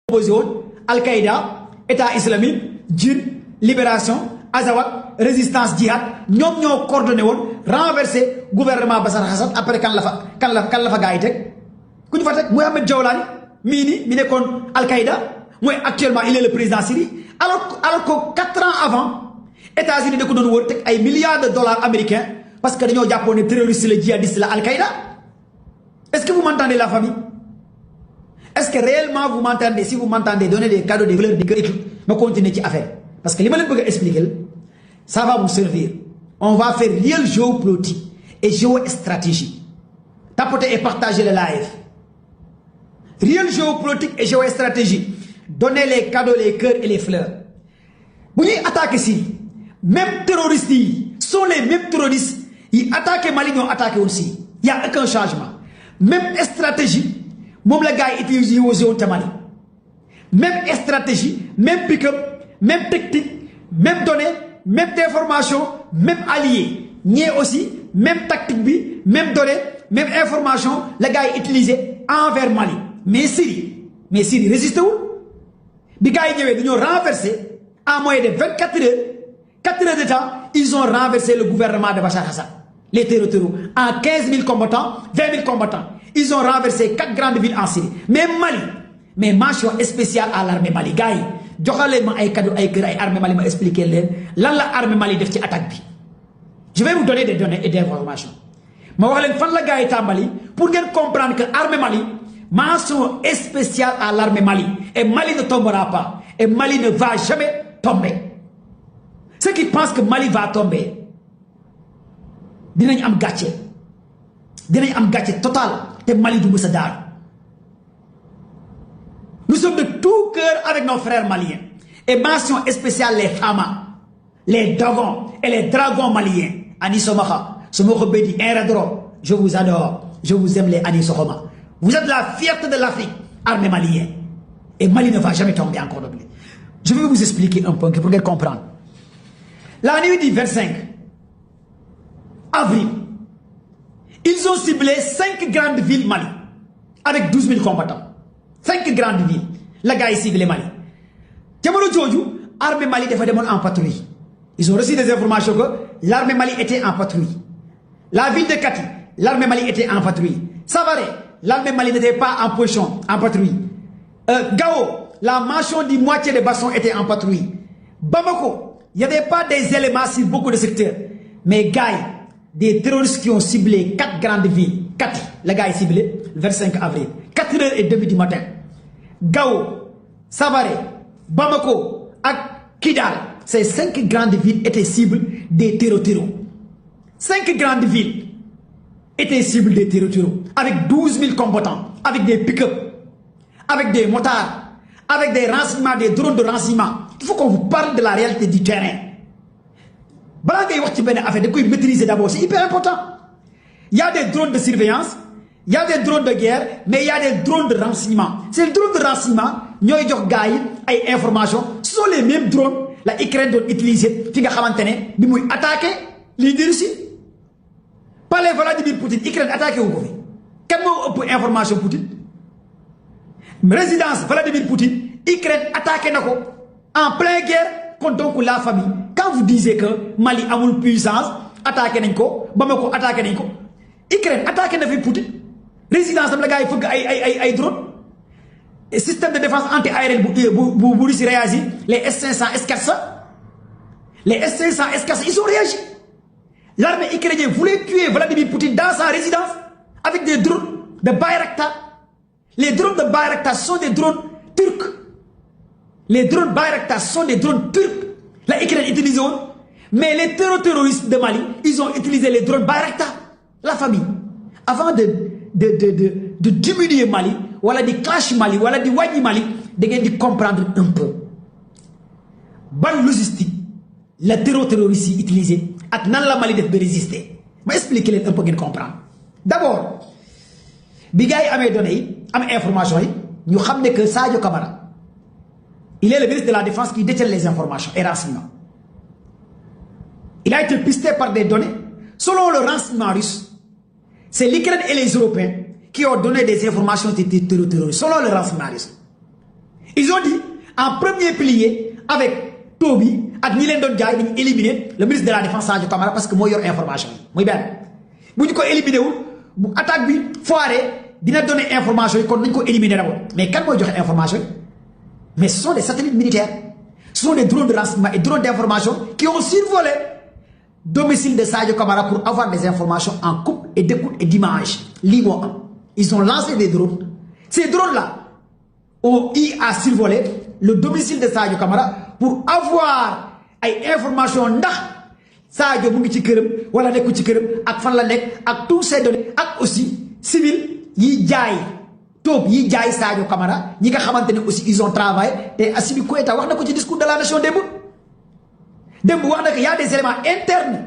opposé Al-Qaïda, État islamique, Djinn, Libération, Azawad, Résistance Djihad, ñom ñoo coordonné renverser gouvernement Bachar Assad après kan la fa gaay tek kuñ fa tek Mohamed Jawlani mi nekkoon Al-Qaïda moy actuellement il est le président Syrie alors que 4 ans avant États-Unis da ko doon wër tek ay milliards de dollars américains parce que dañoo jàppoon terroriste la djihadiste la Al-Qaïda. Est-ce que vous m'entendez la famille? Est-ce que réellement vous m'entendez? Si vous m'entendez donner des cadeaux, des valeurs, des cœurs, je continue ci affaire parce que li ma leen bëgg expliquer ça va vous servir. On va faire réel géopolitique et géostratégie. Tapotez et partagez le live. Réel géopolitique et géostratégie. Donnez les cadeaux, les cœurs et les fleurs. Vous voyez attaquer Syrie. Même terroristes sont les mêmes terroristes. Ils attaquent Mali, ils ont attaqué aussi. Il n'y a aucun changement. Même stratégie, même les gars utilisent au Mali. Même stratégie, même pick-up, même technique, même données, même information, même alliés. Ni aussi, même tactique, même données, même information, les gars utilisent envers Mali. Mais Syrie résiste-vous? Les gars ils ont renversé en moyen de 24 heures, 4 heures de temps, ils ont renversé le gouvernement de Bachar Assad. Les terroristes, en 15 000 combattants, 20 000 combattants. Ils ont renversé 4 grandes villes en Syrie. Mais Mali, mais mention spéciale à l'armée Mali. Gars, joxale ma ay cadeau ay kër ay armée Mali ma expliquer leen lan la armée Mali def ci attaque bi. Je vais vous donner des données et des informations. Ma wax leen fan la gars yi tàmbali pour ngeen comprendre que armée Mali, mention spéciale à l'armée Mali. Et Mali ne tombera pas. Et Mali ne va jamais tomber. Ceux qui pensent que Mali va tomber, dinañ am gatché total te Mali du mësa daar. Nous sommes de tout cœur avec nos frères maliens. Et mention spéciale les Fama, les Dogons et les Dragons maliens. Ani Somaha, Somoko Bedi, Enradro, je vous adore, je vous aime les Ani Sohoma. Vous êtes la fierté de l'Afrique, armée malienne. Et Mali ne va jamais tomber encore de plus. Je vais vous expliquer un peu pour que vous compreniez. La nuit du 25 avril, ils ont ciblé 5 grandes villes Mali avec 12 000 combattants. 5 grandes villes. La gars ici ciblé Mali. Jamono Joju, l'armée Mali était en patrouille. Ils ont reçu des informations que l'armée Mali était en patrouille. La ville de Kati, l'armée Mali était en patrouille. Savare, l'armée Mali n'était pas en position, en patrouille. Gao, la mention du moitié des bastons était en patrouille. Bamako, il n'y avait pas des éléments sur beaucoup de secteurs. Mais gars, des terroristes qui ont ciblé 4 grandes villes. 4, le gars est ciblé le 25 avril. 4h30 du matin. Gao, Savare, Bamako, et Kidal. Ces 5 grandes villes étaient cibles des terroristes. 5 grandes villes étaient cibles des terroristes. Avec 12 000 combattants, avec des pick-up, avec des motards, avec des renseignements, des drones de renseignement. Il faut qu'on vous parle de la réalité du terrain. Maîtriser d'abord, c'est hyper important. Il y a des drones de surveillance, il y a des drones de guerre, mais il y a des drones de renseignement. Ces drones de renseignement, nous avons des informations. Ce sont les mêmes drones la Ukraine doit utiliser pour attaquer les Russes. Pas les Vladimir Poutine, l'Ukraine attaque au Covid. Quelle information Poutine? Résidence Vladimir Poutine, l'Ukraine attaque en pleine guerre contre la famille. Quand vous disiez que Mali a une puissance, attaquez Nenko, Bamako attaquez Nenko, Ukraine attaque Poutine. Résidence de la gars, il faut que drone. Et système de défense anti-aérienne, vous réagissez, les S-500, S-400, les S-500, S-400, ils ont réagi. L'armée ukrainienne voulait tuer Vladimir Poutine dans sa résidence avec des drones de Bayraktar. Les drones de Bayraktar sont des drones turcs. Les drones Bayraktar sont des drones turcs. La Ukraine utilise, mais les terroristes de Mali, ils ont utilisé les drones Bayraktar. La famille, avant de diminuer Mali, voilà du clash Mali, voilà du wadi Mali, de comprendre un peu. Bonne logistique, le terroriste utilisé, et nan la Mali de résister. Je vais expliquer un peu pour comprendre. D'abord, Bigay a donné des informations, nous savons que Sadio Kamara, il est le ministre de la Défense qui détient les informations et renseignements. Il a été pisté par des données. Selon le renseignement russe, c'est l'Ukraine et les Européens qui ont donné des informations terroristes. Selon le renseignement russe. Ils ont dit en premier pilier avec Toby ak ñi leen doon jaay dañu éliminer le ministre de la défense Sadio Camara parce que moo yor information yi muy benn bu ñu ko éliminer wul bu attaque bi foiré dina donner information yi kon nañ ko éliminer d'abord mais kan mooy joxe information yi mais ce sont des satellites militaires ce sont des drones de renseignement et drones d'information qui ont survolé domicile de Sadio Camara pour avoir des informations en coupe et d'écoute et d'image lii moo am ils ont lancé des drones ces drones là ont eu à survoler le domicile de Sadio Camara pour avoir ay information ndax Sadio mu ngi ci këram wala nekku ci këram ak fan la nekk ak tous ces données ak aussi civil yi jaay Tob yi jaay Sadio Camara ñi nga xamante ne aussi ils ont travaillé te Assimi Goïta wax na ko ci discours de la nation démb wax na que y a des éléments internes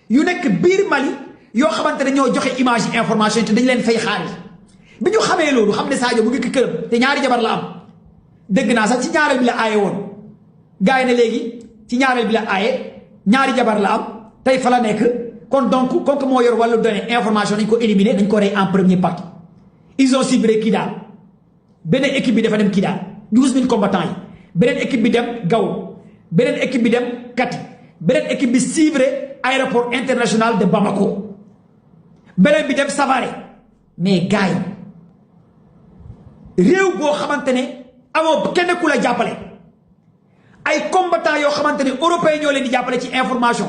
yu nekk biir Mali yoo xamante ne ñoo joxe image yi information te dañ leen fay xaalis bi ñu xamee loolu xam ne Sadio mu ngi ci këram te ñaari jabar la am dégg naa sax ci ñaareel bi la aaye woon gars yi ne léegi ci ñaareel bi la aaye ñaari jabar la am tey fa la nekk kon donc comme que moo yor wàllu données information nañ ko éliminer dañ ko rey en première partie ils ont ciblé Kidal beneen équipe bi dafa dem Kidal 12000 combattants yi beneen équipe bi dem Gao beneen équipe bi dem Kati beneen équipe bi ciblé aéroport international de Bamako beneen bi dem Savare mais gars yi réew boo xamante ne amoo kenn ku la jàppale ay combattants yoo xamante ne européens ñoo leen di jàppale ci information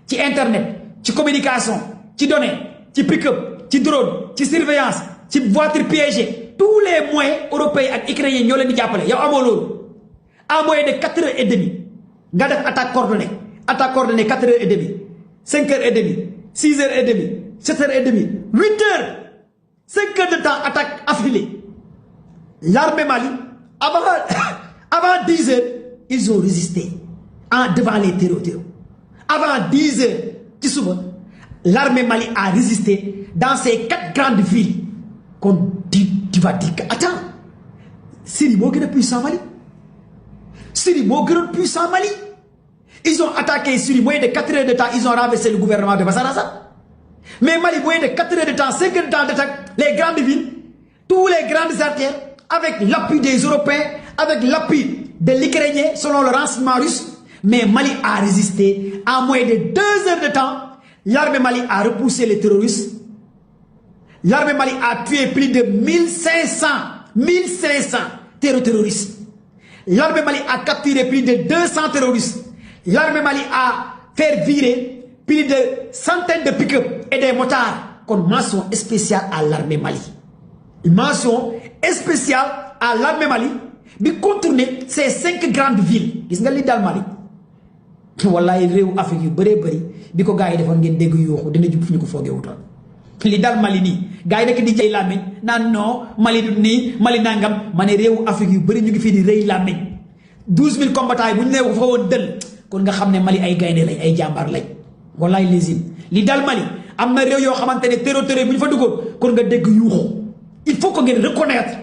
ci internet ci communication ci données ci pick-up ci drone ci surveillance ci voiture piégée tous les moyens européens ak ukrainiens ñoo leen di jàppale yow amoo loolu en moyen de 4h30 nga def attaque coordonnée 4h30 5h30 6h30 7h30 8h 5h de temps attaque affilée l'armée Mali avant 10h ils ont résisté devant les terreaux avant 10h ci suba l'armée Mali a résisté dans ces 4 grandes villes kon tu vas dire que attends Syrie moo gën a puissant Mali Syrie moo gënoon puissant Mali ils ont attaqué Syrie moins de 4 heures de temps ils ont renversé le gouvernement de Bachar Assad mais Mali moins de 4 heures de temps 5 heures de temps d'attaque les grandes villes tous les grandes artères avec l'appui des Européens avec l'appui de l'Ukrainien selon le renseignement russe mais Mali a résisté en moins de 2 heures de temps l'armée Mali a repoussé les terroristes l'armée Mali a tué plus de 1500 terroristes l'armée Mali a capturé plus de 200 terroristes l'armée Mali a fait virer plus de centaines de pick-up et des motards kon mention spéciale à l'armée Mali mention spéciale à l'armée Mali bi contourner ces 5 grandes villes gis nga li daal Mali wallaay réew Afrique yu bëree bëri bi ko gars yi defoon ngeen dégg yuuxu dina jub fu ñu ko foogee wutoon li daal Mali nii gars yi nekk di jay làmmiñ naan non Mali du nii Mali nangam ma ne réewu Afrique yu bëri ñu ngi fii di rëy làmmiñ 12000 combattants yi bu ñu nee fa woon dël kon nga xam ne Mali ay gaynde lañ ay jàmbaar lañ wallaay lésine li daal Mali am na réew yoo xamante ne terror bu ñu fa duggoon kon nga dégg yuuxu il faut que ngeen reconnaître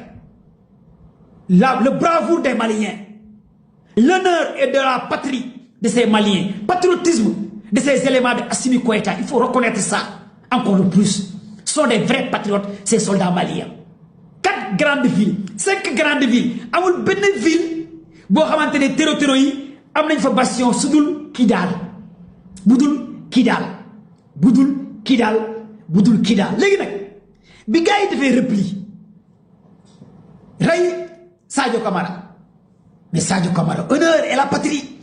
le bravoure des Maliens l'honneur et de la patrie de ces Maliens patriotisme de ces éléments de Assimi Goïta il faut reconnaître ça encore le plus ce sont des vrais patriotes ces soldats maliens 4 grandes villes 5 grandes villes amul benn ville boo xamante ne terror yi am nañ fa bastion budul Kidal léegi nag bi gars yi defee repli rey Sadio Camara mais Sadio Camara honneur et la patrie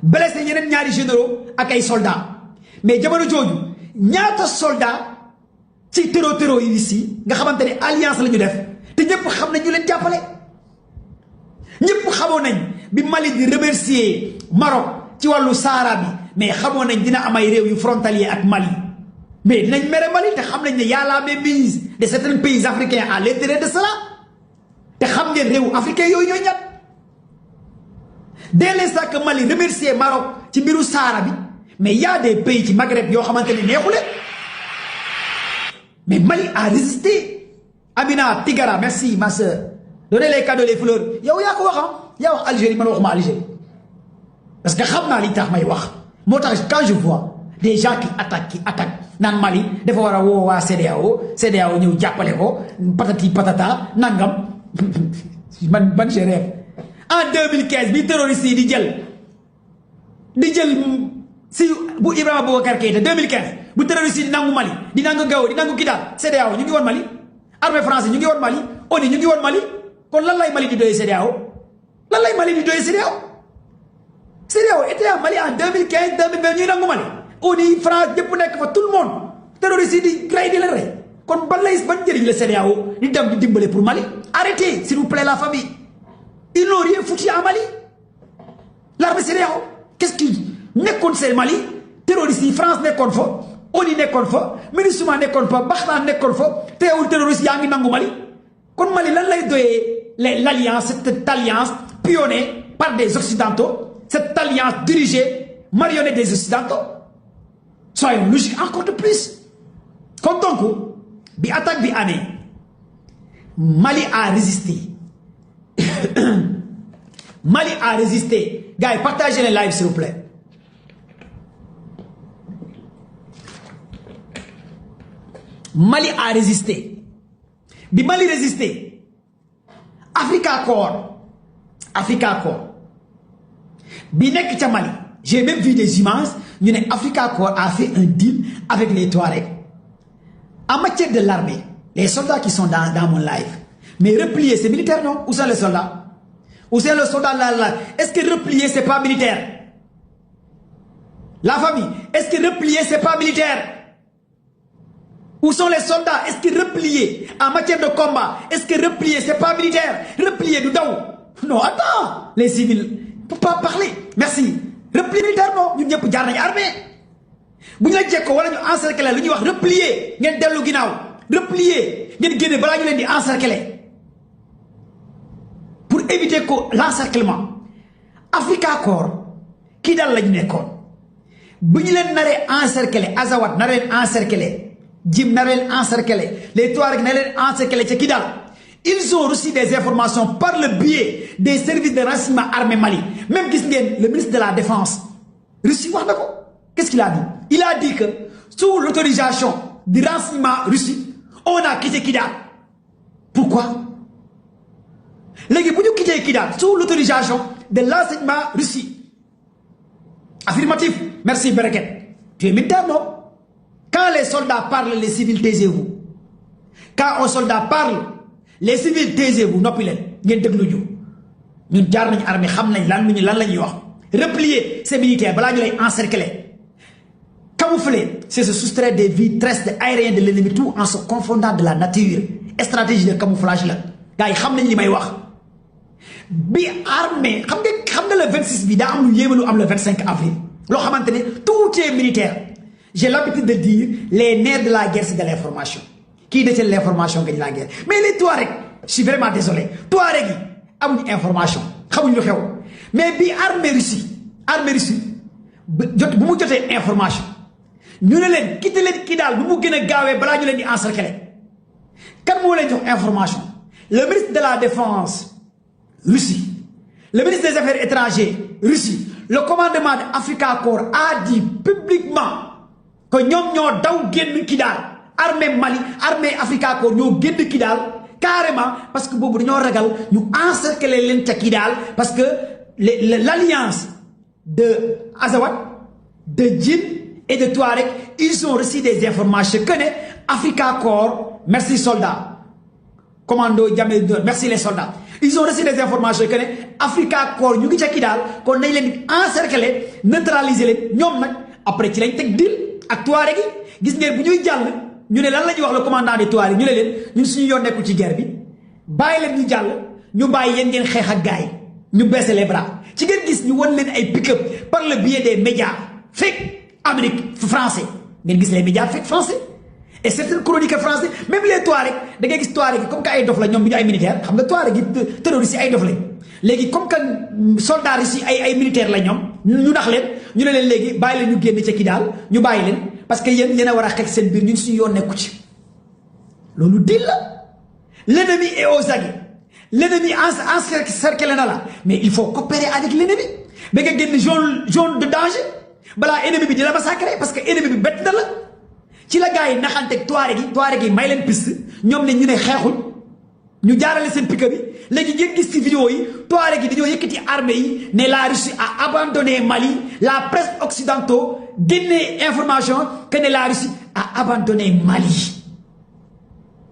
blessé ñeneen ñaari généraux ak ay soldats mais jamono jooju ñaata soldats ci terror yi ici nga xamante ne alliance la ñu def te ñëpp xam nañ ñu leen jàppale ñëpp xamoon nañ bi Mali di remercier Maroc ci wàllu Sahara bi mais xamoon nañ dina am ay réew yu frontalier ak Mali mais dinañ mere Mali te xam nañ ne y a la mainmise de certains pays africains à l'intérieur de cela te xam ngeen réewu africain yooyu ñooy ñat dès l'instant que Mali remercier Maroc ci mbiru Sahara bi mais y a des pays ci Maghreb yoo xamante ne neexule mais Mali a résisté Amina Tigara merci ma soeur donnez les cadeaux les fleurs yow yaa ko wax yaa wax Algérie man waxuma Algérie parce que xam naa li tax may wax moo tax quand je vois des gens qui attaquent naan Mali dafa war a woo waa CEDEAO ñëw jàppale ko patati patata nangam man je rêve en 2015 bi terroriste yi di jël si bu Ibrahima Boubacar Keïta 2015 bu terroriste yi di nangu Mali di nangu Gao di nangu Kidal CEDEAO ñu ngi woon Mali armée français ñu ngi woon Mali ONU ñu ngi woon Mali kon lan lay Mali di doyee CEDEAO lan lay Mali di doyee CEDEAO était à Mali en 2015 2020 ñuy nangu Mali ONU France ñëpp nekk fa tout le monde terroriste yi di rey di leen rey kon ban njëriñ la CEDEAO di dem di dimbale pour Mali. Arrêtez s'il vous plaît la famille ils n'ont rien foutu à Mali l'armée CEDEAO qu'est-ce qui nekkoon seen Mali terroriste yi France nekkoon fa ONU nekkoon fa MINUSMA nekkoon fa Baxnaan nekkoon fa teewul terroriste yaa ngi nangu Mali kon Mali lan lay doyee l'alliance cette alliance pionnée par des occidentaux cette alliance dirigée marionnette des occidentaux soyons logiques encore de plus kon donc bi attaque bi amee Mali a résisté Mali a résisté gars yi partagez les lives s'il vous plaît Mali a résisté bi Mali résisté Africa Corps bi nekk ca Mali j'ai même vu des images ñu ne Africa Corps a fait un deal avec les Touaregs en matière de l'armée les soldats qui sont dans mon live mais replier c'est militaire non où sont les soldats où sont les soldats là est-ce que replier c'est pas militaire la famille est-ce que replier c'est pas militaire où sont les soldats est-ce que replier en matière de combat est-ce que replier c'est pas militaire replier du daw non attends les civils faut pas parler merci replier militaire non ñun ñëpp jaar nañu armée bu ñu la jekkoo wala ñu encercler lu ñuy wax replier ngeen dellu ginnaaw replier ngeen génne balaa ñu leen di encercler pour éviter que l'encerclement Africa Corps kii daal la ñu nekkoon bu ñu leen naree encercler Azawad na leen encercler Jim na leen encercler les Touaregs na leen encercler ca Kidal ils ont reçu des informations par le biais des services de renseignement armée Mali même gis ngeen le ministre de la défense Russie wax na ko qu'est-ce qu'il a dit il a dit que sous l'autorisation du renseignement Russie on a quitté Kidal pourquoi léegi bu ñu quitté Kidal sous l'autorisation de l'enseignement Russie affirmatif merci Bereket tu es militaire non quand les soldats parlent les civils taisez-vous quand un soldat parle les civils taisez-vous noppi leen ngeen déglu ñu ñun jaar nañu armée xam nañ lan la ñuy wax replier c'est militaire balaa ñu lay encercler camoufler c'est se soustraire des vitres aériennes de l'ennemi tout en se confondant de la nature stratégie de camouflage la gars yi xam nañ li may wax bi armée xam nga le 26 bi daa am lu yéeme lu am le 25 avril loo xamante ne tout est militaire j'ai l'habitude de dire les nerfs de la guerre c'est de l'information qui détient l'information gagne la guerre mais les Touaregs je suis vraiment désolé Touaregs yi amuñu information xamuñu lu xew mais bi armée Russie bu mu jotee information ñu ne leen quitté leen kii daal bu mu gën a gaawee balaa ñu leen di encercler kan moo leen jox information le ministre de la défense Russie le ministre des affaires étrangères Russie le commandement de Africa Corps a dit publiquement que ñoom ñoo daw génn Kidal armée Mali armée Africa Corps ñoo génn Kidal carrément parce que boobu dañoo ragal ñu encercler leen ca Kidal parce que l'alliance de Azawad de Djinn et de Touareg ils ont reçu des informations que ne Africa Corps merci soldats commando Jamel merci les soldats ils ont reçu des informations que ne Africa Corps ñu ngi ca Kidal kon nañ leen di encercler neutraliser leen ñoom nag après ci lañ teg deal ak Touareg gi gis ngeen bu ñuy jàll ñu ne lan la ñuy wax le commandant des Touareg ñu ne leen ñun suñu yoon nekkul ci guerre bi bàyyi leen ñu jàll ñu bàyyi yéen ngeen xeex ak gaay ñu baisser les bras ci ngeen gis ñu won leen ay pick-up par le biais des médias fake Amérique français ngeen gis les médias fake français et certaines chroniques français même les Touareg da ngay gis Touareg comme que ay dof la ñoom bi ñu ay militaire xam nga Touareg yi terroristes yi ay dof lañ léegi comme que soldats yi ay militaire la ñoom ñu nax leen ñu ne leen léegi bàyyi leen ñu génn ca Kidal ñu bàyyi leen parce que yéen a war a xeex seen biir ñun suñu yoon nekku ci loolu dil la l'ennemi est aux aguets l'ennemi encerclé na la mais il faut coopérer avec l'ennemi ba nga génn zone de danger balaa ennemi bi di la massacrer parce que ennemi bi bett na la ci la gars yi naxanteeg Touareg yi may leen piste ñoom ne ñu ne xeexuñ ñu jaarale seen pick bi léegi ngeen gis ci vidéo yi Touareg yi dañoo yëkkati armée yi ne la Russie a abandonné Mali la presse occidentale génne information que ne la Russie a abandonné Mali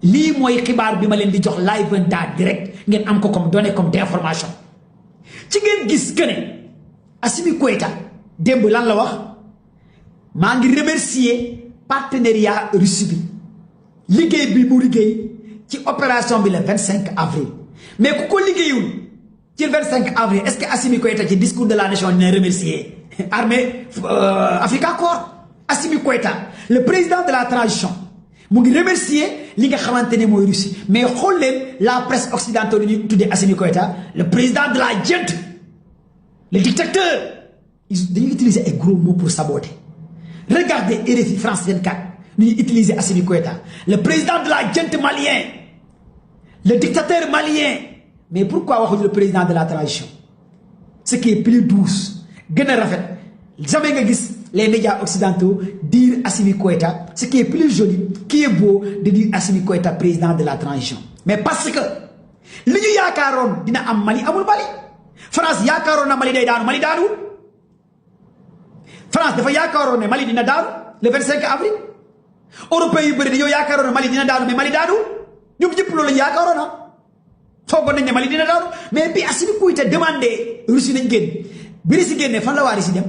lii mooy xibaar bi ma leen di jox live en direct ngeen am ko comme données comme d'information ci ngeen gis que ne Assimi Goïta démb lan la wax maa ngi remercier partenariat Russie bi liggéey bi mu liggéey ci opération bi le 25 avril mais ku ko liggéeyul ci le 25 avril est-ce que Assimi Goïta ci discours de la nation dina remercier armée Africa Corps Assimi Goïta le président de la transition mu ngi remercier li nga xamante ne mooy Russie mais xool leen la presse occidentale ñu tuddee Assimi Goïta le président de la junte le dictateur dañuy utiliser ay gros mots pour saboter regardez RFI France 24 ñu utiliser Assimi Goïta le président de la junte malien le dictateur malien mais pourquoi waxuñu le président de la transition ce qui est plus douce gën a rafet jamais nga gis les médias occidentaux dire Assimi Goïta ce qui est plus joli qui est beau de dire Assimi Goïta président de la transition mais parce que li ñu yaakaaroon dina am Mali amul Mali France yaakaaroon na Mali day daanu Mali daanuwul France dafa yaakaaroon ne Mali dina daanu le 25 avril européens yu bëri dañoo yaakaaroon ne Mali dina daanu mais Mali daanuwul ñoom ñëpp loolu lañu yaakaaroon na foogoon nañ ne Mali dina daanu mais bi Assimi Goïta demandé Russie nañ génn bi Russie génnee fan la waa Russie dem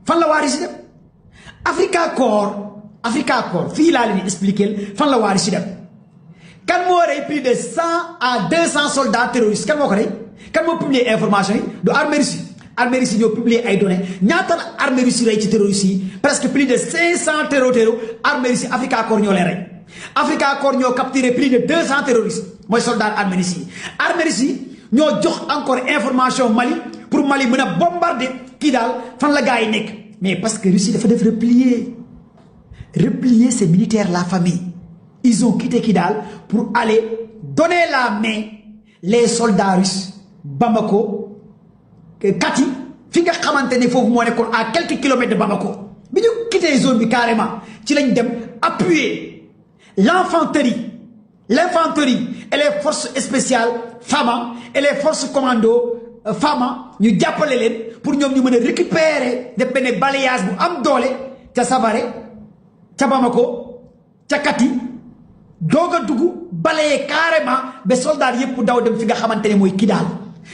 fan la waa Russie dem Africa Corps fii laa leen expliquer fan la waa Russie dem kan moo rey plus de 100 à 200 soldats terroristes kan moo ko rey kan moo publier information yi du armée Russie ñoo publier ay données ñaata la armée Russie rey ci terroristes yi presque plus de 500 terror armée Russie Africa Corps ñoo leen rey Africa Corps ñoo capturé plus de 200 terroristes mooy soldats armée Russie ñoo jox encore information Mali pour Mali mën a bombarder kii daal fan la gars yi nekk mais parce que Russie dafa def replier ses militaires la famille ils ont quitté Kidal pour aller donner la main les soldats russes Bamako Kati fi nga xamante ne foofu moo nekkoon à quelques kilomètres de Bamako bi ñu quitté zone bi carrément ci lañ dem appuyer l'infanterie et les forces spéciales FAMA et les forces commando FAMA ñu jàppale leen pour ñoom ñu mën a récupérer def benn balayage bu am doole ca Savare ca Bamako ca Kati doog a dugg balayer carrément ba soldats yëpp daw dem fi nga xamante ne mooy Kidal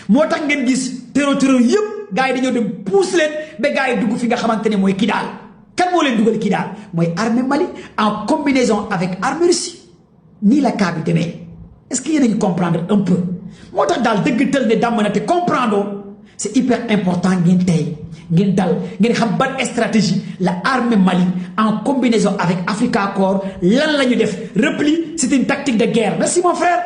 moo tax ngeen gis terror yëpp gars yi dañoo dem pousse leen ba gars yi dugg fi nga xamante ne mooy Kidal kan moo leen dugal Kidal mooy armée Mali en combinaison avec armée Russie nii la cas bi demee est-ce que yéen a ngi comprendre un peu moo tax daal dëgg tël ne dàmm na te comprendre c'est hyper important ngeen tey ngeen dal ngeen xam ban stratégie la armée Mali en combinaison avec Africa Corps lan la ñu def repli c'est une tactique de guerre merci mon frère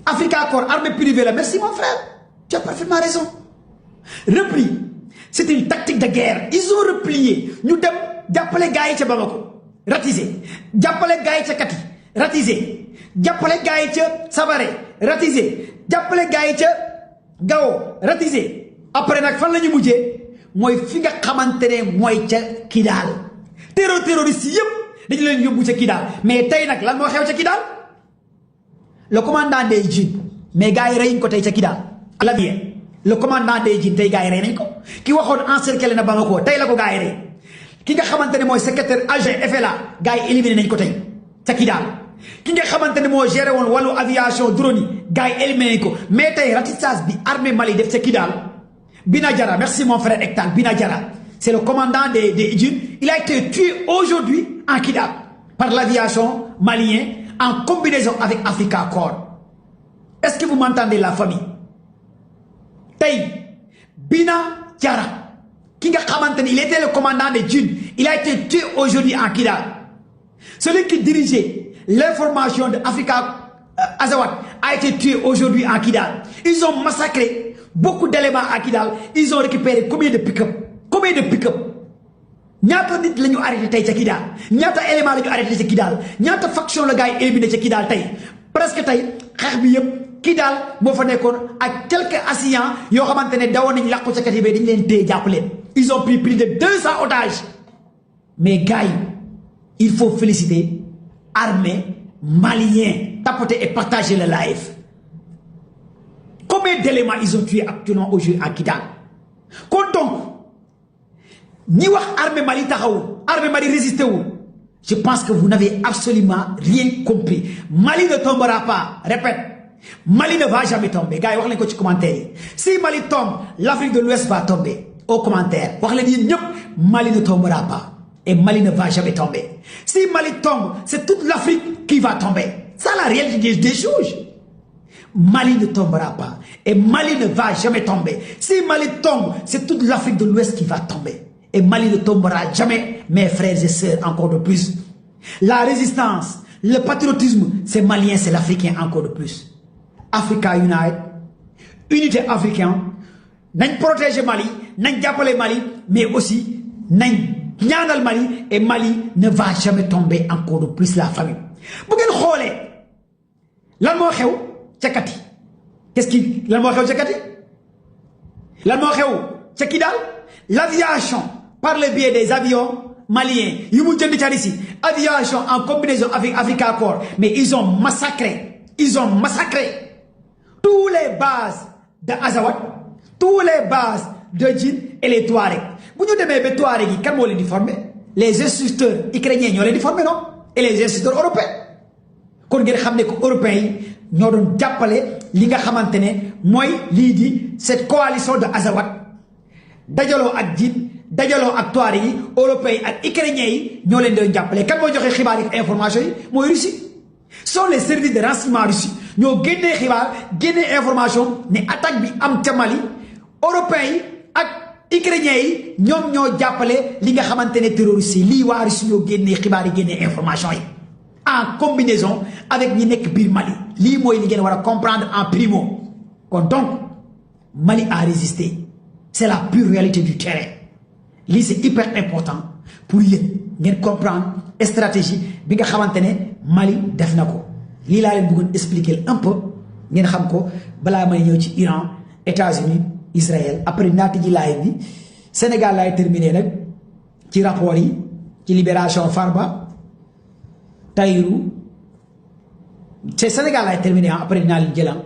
Africa Corps armée privée la merci mon frère tu as parfaitement raison repli c'est une tactique de guerre ils ont replié ñu dem jàppale gars yi ca Bamako ratisé jàppale gars yi ca Kati ratisé jàppale gars yi ca Savare ratisé jàppale gars yi ca Gao ratisé après nag fan la ñu mujjee mooy fi nga xamante ne mooy ca Kidal terroriste yëpp dañu leen yóbbu ca Kidal mais tey nag lan moo xew ca Kidal le commandant des djinns mais gars yi reyuñ ko tey ca Kidal la bien le commandant des djinns tey gars yi rey nañ ko ki waxoon encerclé na Bamako tey la ko gars yi rey ki nga xamante ne mooy secrétaire agent FLA gars yi éliminé nañ ko tey ca Kidal ki nga xamante ne moo géré woon wàllu aviation drone yi gars yi éliminé nañ ko mais tey ratissage bi armée Mali def ca Kidal Bina Diarra merci mon frère Ektal Bina Diarra c'est le commandant des djinns il a été tué aujourd'hui en Kidal par l'aviation malienne en combinaison avec Africa Corps est-ce que vous m'entendez la famille tey Bina Diarra ki nga xamante ne il était le commandant des djinns il a été tué aujourd'hui en Kidal celui qui dirigeait l'information de Africa Azawad a été tué aujourd'hui en Kidal ils ont massacré beaucoup d'éléments à Kidal ils ont récupéré combien de pick-up ñaata nit la ñu arrêté tey ca Kidal ñaata élément la ñu arrêté ca Kidal ñaata faction la gars yi éliminé ca Kidal tey presque tey xeex bi yëpp Kidal moo fa nekkoon ak quelques assaillants yoo xamante ne dawoon nañ làqu ca Kati dañu leen téye jàpp leen ils ont pris plus de 200 otages mais gars yi il faut féliciter armée malienne tapoter et partager le live. Combien d'éléments ils ont tué actuellement aujourd'hui à Kidal? Quand donc, ni wax armée Mali taxawul, armée Mali résisté wul, je pense que vous n'avez absolument rien compris. Mali ne tombera pas. Répète, Mali ne va jamais tomber. Gars, wax leen ko ci commentaire. Si Mali tombe, l'Afrique de l'Ouest va tomber. Au commentaire. Wax leen yéen ñëpp, Mali ne tombera pas. Et Mali ne va jamais tomber. Si Mali tombe, c'est toute l'Afrique qui va tomber. C'est la réalité des choses. Mali ne tombera pas. Et Mali ne va jamais tomber. Si Mali tombe, c'est toute l'Afrique de l'Ouest qui va tomber. Et Mali ne tombera jamais, mes frères et sœurs, encore de plus. La résistance, le patriotisme, c'est malien, c'est l'Africain, encore de plus. Africa Unite, unité africaine, nañ protéger Mali, nañ jàppale Mali, mais aussi nañ ñaanal Mali, et Mali ne va jamais tomber, encore de plus la famille. Bu ngeen xoolee lan moo xew ca Kati, qu'est-ce qui lan moo xew ca Kati, lan moo xew ca Kidal, l'aviation par le biais des avions maliens yu mu jënd ca Russie, aviation en combinaison avec Africa Corps, mais ils ont massacré tous les bases de Azawad, tous les bases de Djinn et les Touaregs. Bu ñu demee ba Touareg yi kan moo leen di former? Les instructeurs ukrainiens ñoo leen di former, non? Et les instructeurs européens. Kon ngeen xam ne que européens yi ñoo doon jàppale li nga xamante ne mooy lii di cette coalition de Azawad dajaloo ak Djinn dajaloo ak Touareg yi, européens yi ak ukrainiens yi ñoo leen doon jàppale. Kan moo joxe xibaar yi information yi? Mooy Russie. Ce sont les services de renseignement russes ñoo génnee xibaar génnee information ne attaque bi am ca Mali, européens yi ak ukrainiens yi ñoom ñoo jàppale li nga xamante ne terroristes yi. Lii waa Russie ñoo génnee xibaar yi génnee information yi en combinaison avec ñi nekk biir Mali. Lii mooy li ngeen war a comprendre en primo. Kon donc Mali a résisté, c'est la pure réalité du terrain. Lii c'est hyper important pour yéen ngeen comprendre stratégie bi nga xamante ne Mali def na ko. Lii laa leen bëggoon expliquer un peu ngeen xam ko balaa may ñëw ci Iran, États-Unis, Israël. Après naati ji live bi Sénégal laay terminer nag ci rapport yi ci libération Farba Tahirou, c'est Sénégal laay terminer après dinaa leen jëlam